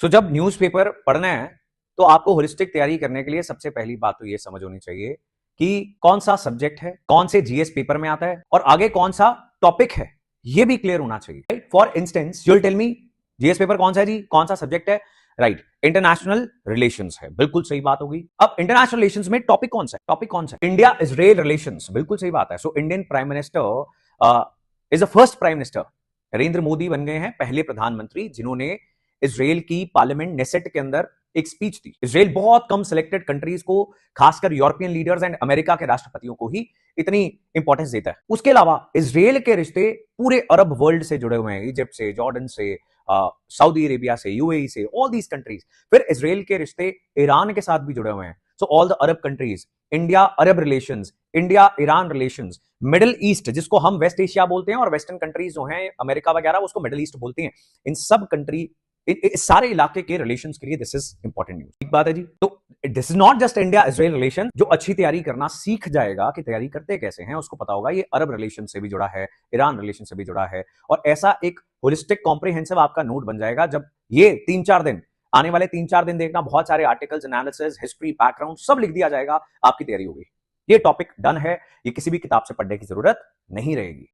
जब न्यूज़पेपर पढ़ना है तो आपको होलिस्टिक तैयारी करने के लिए सबसे पहली बात तो ये समझ होनी चाहिए कि कौन सा सब्जेक्ट है, कौन से जीएस पेपर में आता है और आगे कौन सा टॉपिक है, ये भी क्लियर होना चाहिए। For instance you will tell me GS paper कौन सा है जी, कौन सा सब्जेक्ट है, राइट, इंटरनेशनल रिलेशंस है, बिल्कुल सही बात होगी। अब इंटरनेशनल रिलेशंस में टॉपिक कौन सा है, टॉपिक कौन सा है, इंडिया इजराइल रिलेशंस, बिल्कुल सही बात है। So Indian prime minister is the first prime minister, Narendra Modi बन गए हैं पहले प्रधानमंत्री जिन्होंने इजराइल की पार्लियामेंट नेसेट के अंदर एक स्पीच दी। इजराइल बहुत कम सिलेक्टेड कंट्रीज को, खासकर यूरोपियन लीडर्स एंड अमेरिका के राष्ट्रपतियों को ही इतनी इंपॉर्टेंस देता है। उसके अलावा इजराइल के रिश्ते पूरे अरब वर्ल्ड से जुड़े हुए हैं, इजिप्ट से, जॉर्डन से, सऊदी अरेबिया से, यूएई से, ऑल दीज कंट्रीज। फिर इजराइल के रिश्ते ईरान के साथ भी जुड़े हुए हैं। So all the Arab countries, India Arab relations, India Iran relations, middle east जिसको हम वेस्ट एशिया बोलते हैं और वेस्टर्न कंट्रीज जो हैं अमेरिका वगैरह उसको मिडिल ईस्ट बोलते हैं, इन सब कंट्री, इस सारे इलाके के रिलेशंस के लिए दिस इज इंपॉर्टेंट न्यूज। ठीक बात है जी। तो this is not just India Israel relation. जो अच्छी तैयारी करना सीख जाएगा कि तैयारी करते कैसे हैं, उसको पता होगा ये अरब रिलेशन से भी जुड़ा है, ईरान रिलेशन से भी जुड़ा है, और ऐसा एक होलिस्टिक कॉम्प्रिहेंसिव आपका नोट बन जाएगा। जब ये 3-4 दिन, आने वाले 3-4 दिन देखना, बहुत सारे आर्टिकल्स, एनालिसिस, हिस्ट्री, बैकग्राउंड सब लिख दिया जाएगा, आपकी तैयारी होगी। ये टॉपिक डन है, ये किसी भी किताब से पढ़ने की जरूरत नहीं रहेगी।